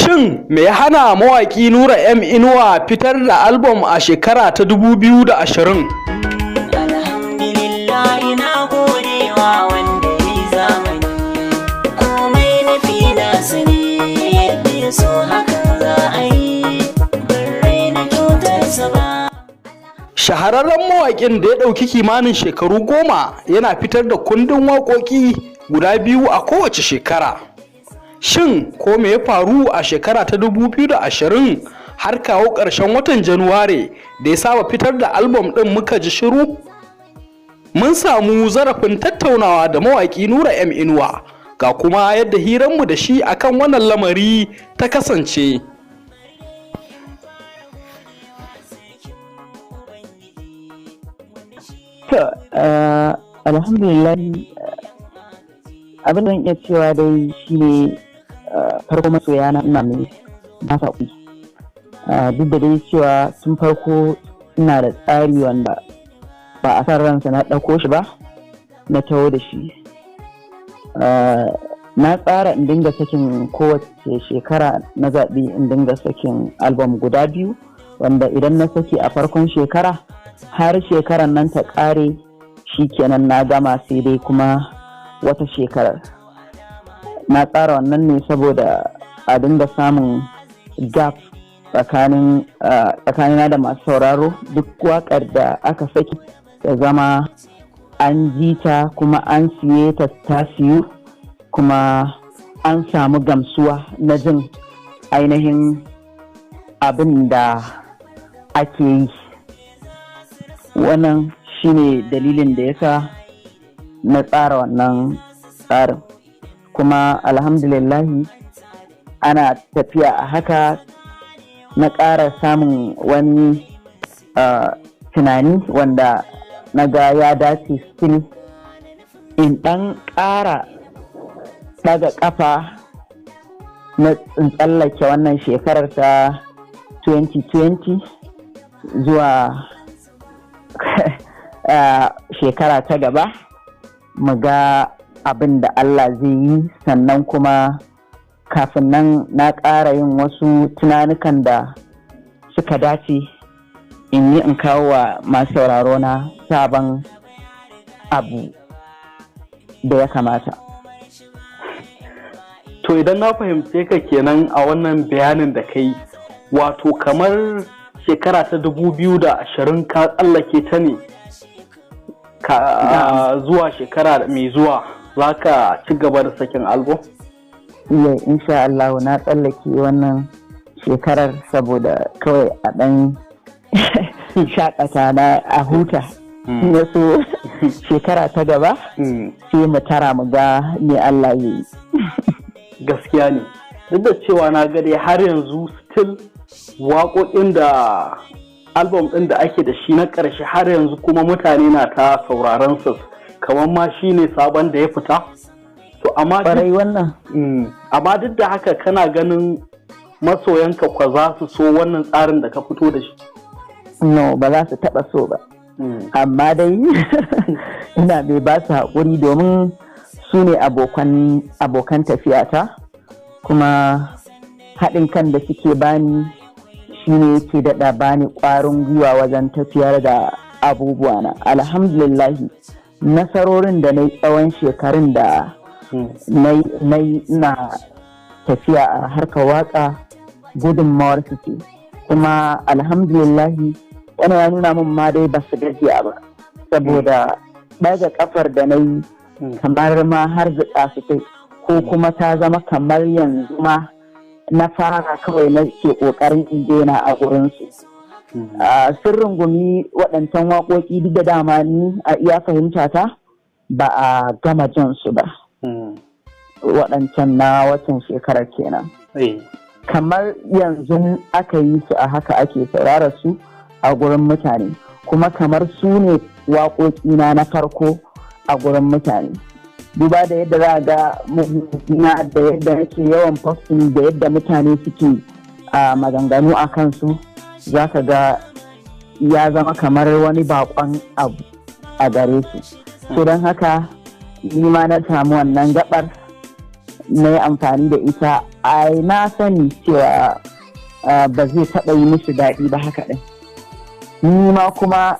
Shin me ya hana mawaƙi Nura M Inuwa fitar da album a shekara ta 2020? Alhamdulillah ina godewa wanda ya zamani, komai nufi na su ne yadda ya so hakan za a yi, ban raina kyautarsa ba. Shahararren mawaƙin da ya ɗauki kimanin shekaru 10 yana fitar da kundin waƙoƙi guda 2 a kowace shekara. Shin ko me ya faru a shekara ta 2020 har kawo ƙarshen watan Januware da ya saba fitar da album ɗin muka ji shiru? Mun samu zarafin tattaunawa da mawaƙi Nura M Inuwa, ga kuma yadda hiranmu da shi akan wannan lamari ta kasance. Alhamdulillah, abin da iya cewa dai shi ne farko masoya na ina mai nasa kuɗi. Duk da dai cewa tun farko ina da tsari wanda ba a san ransa na ɗauko shi ba, na taho da shi. Na tsara in dinga sakin kowace shekara na zaɓi in dinga sakin album guda 2, wanda idan na saki a farkon shekara har shekaran nan ta ƙare shi kenan na gama, sai dai kuma wata shekarar. Na tsara wannan ne saboda a dinga samun gap tsakanina da masu sauraro. Duk waƙar da aka saki ya zama an ji ta kuma an siye ta siyu, kuma an samu gamsuwa na jin ainihin abin da ake yi. Wannan shine dalilin da yasa na tsara wannan tsarin, kuma alhamdulillahi ana tafiya a haka. Na ƙara samun wani tunani wanda na ga ya dace still in ɗan ƙara ɗaga ƙafa na tsallake wannan shekarar ta 2020 zuwa shekara ta gaba, mu ga abin da Allah zai yi. Sannan kuma kafin nan na ƙara yin wasu tunanukan da suka dace in yi in kawo wa masu sauraro na sabon abu da ya kamata. To idan na fahimce ka kenan a wannan bayanin da kai, wato kamar shekara ta 2020 ka tsallake ta ne zuwa shekara mai zuwa za ka ci gaba da sakin album? Iya, insha Allah na tsallake wannan shekarar saboda kawai a ɗan shakata na a huta. Wasu shekara ta gaba sai mu tara mu ga me Allah ya yi. Gaskiya ne, duk da cewa na gade har yanzu still waƙoƙin da album ɗin da ake da shi na ƙarshe har yanzu kuma mutane na ta sauraron su kamar ma shi ne sabon da ya fita. To amma duk da haka kana ganin masoyanka kwa za su so wannan tsarin da ka fito da shi? No, ba za su taɓa so ba. Amma dai ina mai ba su haƙuri domin su ne abokan tafiyata, kuma haɗin kan da suke bani shi ne yake daɗa bani ƙwarin gwiwa wajen tafiyar da abubuwa na. Alhamdulillahi, nasarorin da na yi tsawon shekarun da na tafiya a harkar waƙa gudunmawar suke, kuma alhamdulillahi wani ya nuna min ma dai ba su gajiya ba, saboda ɗaga ƙafar da na yi kamar ma har zuƙa su kai, ko kuma ta zama kamar yanzu ma na fara kawai na ke ƙoƙarin in daina a gurinsu. Sun rungumi waɗancan waƙoƙi duk da dama ni a iya fahimta ta ba a gama jin su ba. Waɗancan na watan shekarar kenan. Kamar yanzu aka yi su a haka ake saurara su a gurin mutane, kuma kamar su ne waƙoƙina na farko a gurin mutane. Duba da yadda za a ga na da yadda nake yawan posting da yadda mutane suke maganganu a kansu, za ka ga ya zama kamar wani bakon abu a gare su. So don haka ni ma na samu wannan gabar na yi amfani da ita na sani cewa ba zai taɓa yi musu daɗi ba haka ɗin. Ni ma kuma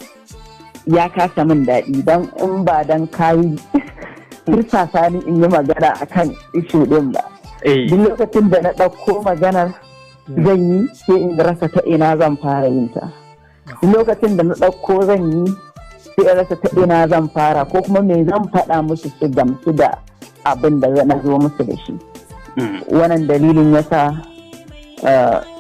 ya kasa min daɗi don in ba don kayi tursasa ni in yi magana akan ishu ɗin ba. Duk lokacin da na ɗauko maganar zan yi sai in rasa ta ina zan fara yin ta. Duk lokacin da na ɗauko zan yi sai in rasa ta ina zan fara ko kuma me zan faɗa musu su gamsu da abin da na zo musu da shi. Wannan dalilin yasa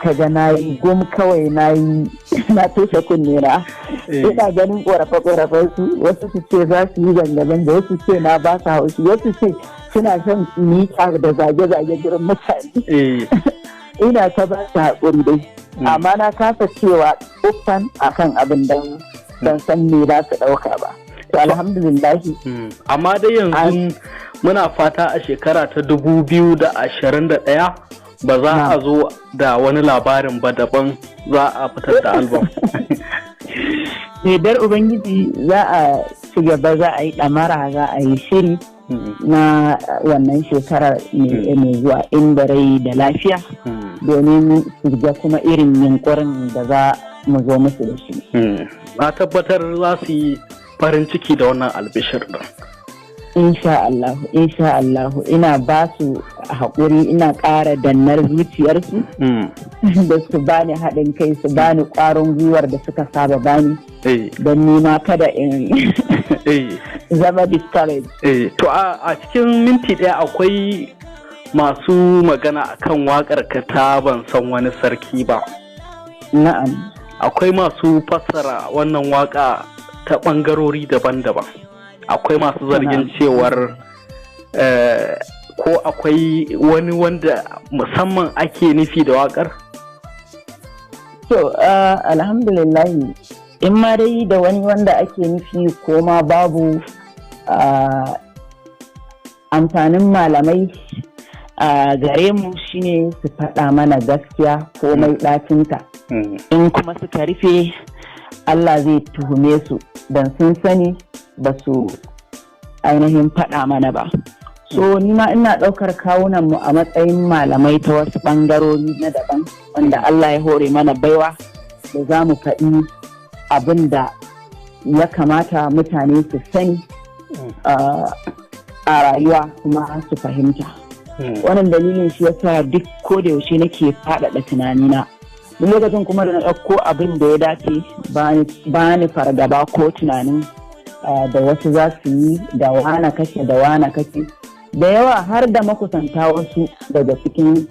kaga na yi gum kawai na toshe kunne na. Ina ganin ƙorafe-ƙorafen su, wasu su ce za su yi zanga-zanga, wasu ce na ba su haushi, wasu ce suna son mita da zage-zage gurin mutane. Ina ta ba su haƙuri dai, amma na kasa cewa uffan akan abin don san me za su ɗauka ba. To alhamdulillahi. Amma dai yanzu muna fata a shekara ta 2021 ba za a zo da wani labarin ba daban, za a fitar da album. Dar Ubangiji za a ci gaba, za a yi ɗamara, za a yi shiri na wannan shekarar mai zuwa inda rai da lafiya domin su ga kuma irin yunkurin da za mu zo musu da shi. Na tabbatar za su yi farin ciki da wannan albishir ɗin. Insha Allah, ina ba su haƙuri, ina ƙara dannar zuciyarsu da su bani haɗin kai, su bani ƙwarin gwiwar da suka saba bani don nima kada in zama discouraged. To a cikin minti ɗaya akwai masu magana akan waƙar ka ta ban san wani sarki ba. Na'am. Akwai masu fassara wannan waƙa ta ɓangarori daban-daban. Akwai masu zargin cewar ko akwai wani wanda musamman ake nufi da waƙar? To, alhamdulillahi, in ma dai da wani wanda ake nufi ko ma babu, amfanin malamai gare mu shine su faɗa mana gaskiya ko mai ɗacinta. In kuma suka rufe, Allah zai tuhume su don sun sani ba su ainihin faɗa mana ba. So ni ma ina ɗaukar kawunan mu a matsayin malamai ta wasu ɓangarori na daban wanda Allah ya hore mana baiwa da za mu faɗi abin da ya kamata mutane su sani a rayuwa kuma su fahimta. Wannan dalilin shi yasa duk ko da yaushe nake faɗaɗa tunanina. Duk lokacin kuma da na ɗauko abin da ya dace ba ni fargaba ko tunanin da wasu za su yi da wana kake da yawa har da makusanta wasu daga cikin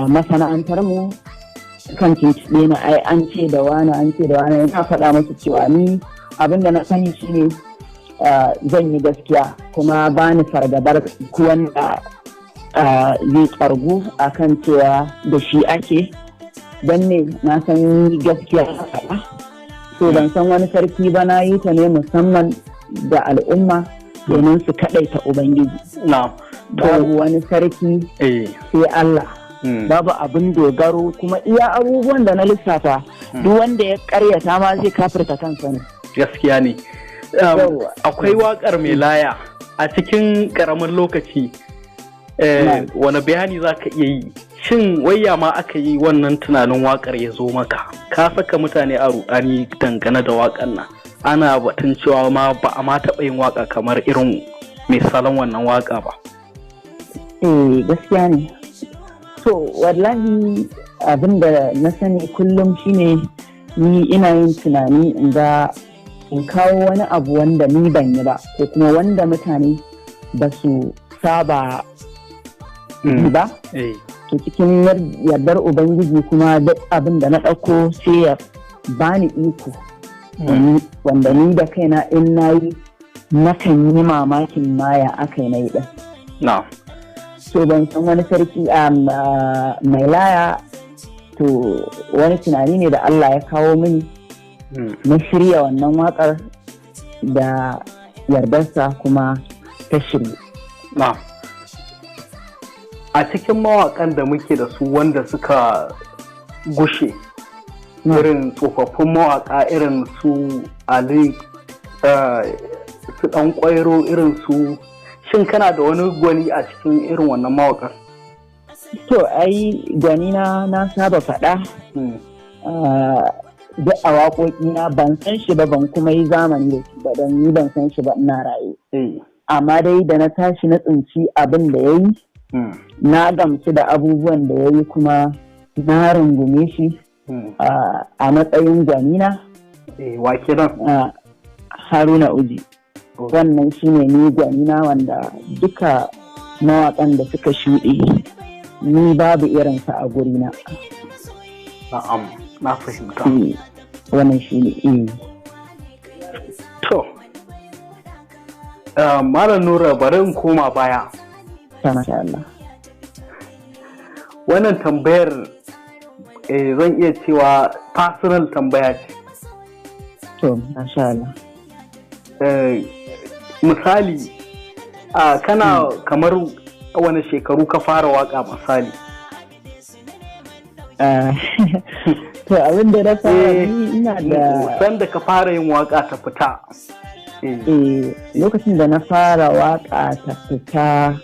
masana'antar mu kan tuntuɓe na ai an ce da wana yana faɗa masu cewa ni abin da na sani shine zan yi gaskiya kuma ba ni fargabar wanda zai tsargu a kan cewa da shi ake don ne na san gaskiya faɗa. So ban san wani sarki ba, na yi ta ne musamman da al'umma domin su kaɗaita Ubangiji. Babu wani sarki sai Allah. Babu abin dogaro, kuma iya abubuwan da na lissafa duk wanda ya karyata ma zai kafirta kansa ne. Gaskiya ne. Akwai waƙar mai laya a cikin ƙaramin lokaci. Wani bayani za ka iya yi? Shin wayya ma aka yi wannan tunanin waƙar ya zo maka? Ka saka mutane a ruɗani dangane da waƙar nan. Ana batun cewa ma ba a ma taɓa yin waƙa kamar irin mai salon wannan waƙa ba. Gaskiya ne. So wallahi abin da na sani kullum shine ni ina yin tunani in kawo wani abu wanda ni ban yi ba, ko kuma wanda mutane ba su saba ba. To cikin yardar Ubangiji kuma duk abin da na ɗauko sai ya bani iko wanda ni da kaina in na yi nakan yi mamakin maya aka yi na yi ɗan. So ban san wani sarki mai laya, to wani tunani ne da Allah ya kawo mini na shirya wannan waƙar da yardarsa kuma ta shirya. A cikin mawaƙan da muke da su wanda suka gushe, irin tsofaffin mawaƙa irin su Ali, su ɗan ƙwairo, irin su shin kana da wani gwani a cikin irin wannan mawaƙan? To ai gwani na saba faɗa duk a waƙoƙina ban san shi ba, ban kuma yi zamani da shi ba, don ni ban san shi ba ina raye. Amma dai da na tashi na tsinci abin da ya yi, na gamsu da abubuwan da ya yi kuma na rungume shi a matsayin gwanina. Wa kiran? Haruna Uji. Wannan shi ne ni gwanina, wanda duka mawaƙan da suka shuɗe ni babu irinsa a gurina. Na'am, na fahimta. Wannan shi ne. To, Malam Nura, bari in koma baya. Masha Allah. Wannan tambayar zan iya cewa personal tambaya ce. To, masha Allah. Misali, kana kamar wani shekaru ka fara waka misali? To, abin da na fara ina da... Sanda ka fara yin waka ta fita. Lokacin da na fara waka ta fita,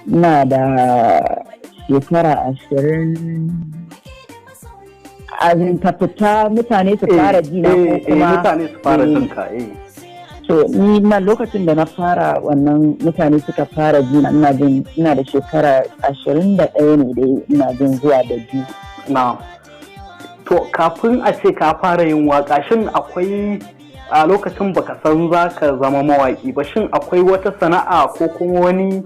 ina da shekara 20. Azin ta fita mutane su fara jina ko kuma... mutane su fara jinka, So, ni ma lokacin da na fara wannan mutane suka fara jina, ina da shekara 21 ne dai, ina jin zuwa da biyu. Na. To, kafin a ce ka fara yin waka, shin akwai a lokacin baka san za ka zama mawaki ba, shin akwai wata sana'a ko kuma wani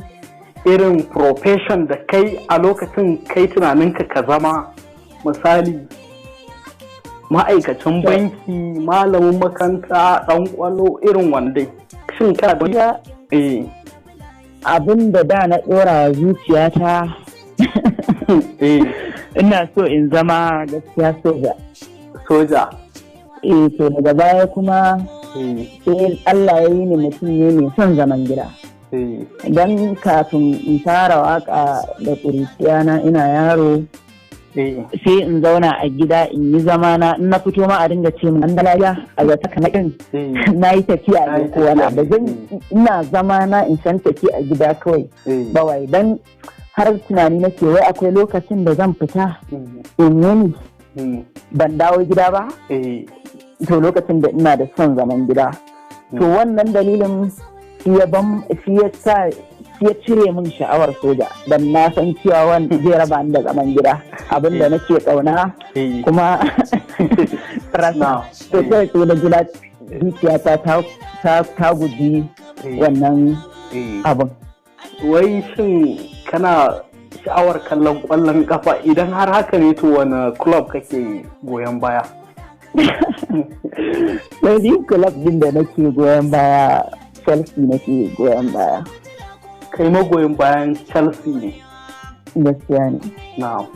irin profession da kai a lokacin kai tunaninka ka zama, misali ma'aikacin banki, malamin makaranta, ɗan kwallo, irin wanda shin ka da abin da na ɗora zuciyata ina so in zama gaskiya soja. To daga baya kuma sai Allah ya yi ni mutum ne mai son zaman gida. Don kafin in fara waka da ƙuruciyana ina yaro, sai in zauna a gida in yi zamana, in na fito ma a dinga ce min an dalaga a zata kanakin na yi tafiya ne ko wani abu, ina zamana in san tafi a gida kawai bawai, don har tunani nake wai akwai lokacin da zan fita in yi ban dawo gida ba. To lokacin da ina da son zaman gida, to wannan dalilin shi ya cire min sha'awar soja, don na san cewa wanda zai raba ni da zaman gida, abinda nake kauna kuma rasa. To sai da gida zuciyata ta guji wannan abin. Wai shin kana sha'awar kallon ƙwallon kafa? Idan har haka ne, to wani club kake goyon baya? Wani club din da nake goyon baya, Chelsea nake goyon baya. Kai magoyin bayan Chelsea ne? Gaskiya ne. Na'am.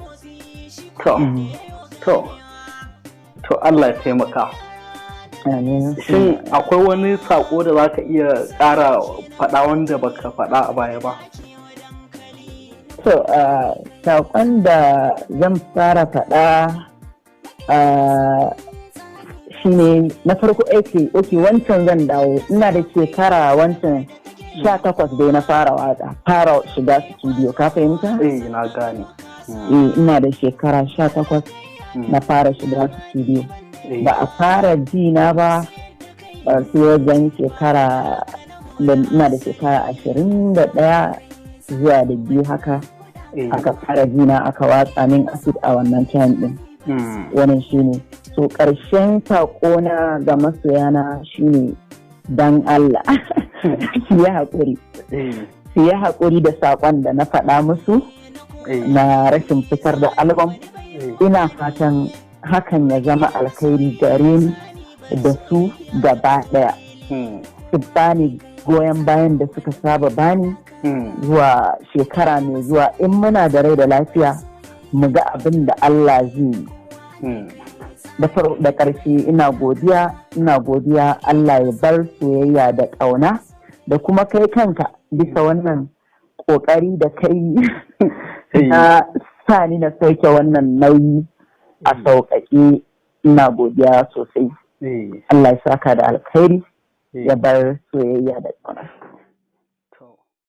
To Allah ya taimaka. Shin akwai wani sako da za ka iya ƙara faɗa wanda baka faɗa a baya ba? To, saƙon da zan fara faɗa shi ne na farko ake wancan zan dawo. Ina da shekara wancan 18 dai na fara shiga studio, ka fahimta? Na gane. Ina da shekara 18 na fara shiga studio. Ba a fara ji na ba sai wajen shekara da ina da shekara 21 zuwa da 2 haka. Aka fara ji na, aka watsa min acid a wannan time din. Wannan shine. So ƙarshen saƙona ga masoyana shine dan Allah su yi haƙuri da saƙon da na faɗa musu na rashin fitar da album. Ina fatan hakan ya zama alkhairi gare ni da su gaba ɗaya. Su bani goyon bayan da suka saba bani zuwa shekara mai zuwa, in muna da rai da lafiya mu ga abin da Allah zai yi. Da ƙarshe ina godiya Allah ya bar soyayya da ƙauna da kuma kai kanka bisa wannan ƙoƙari da kai na sa ni na sauke wannan nauyi a sauƙaƙe. Ina godiya sosai. Allah ya saka da alkhairi, ya bar soyayya da ƙauna.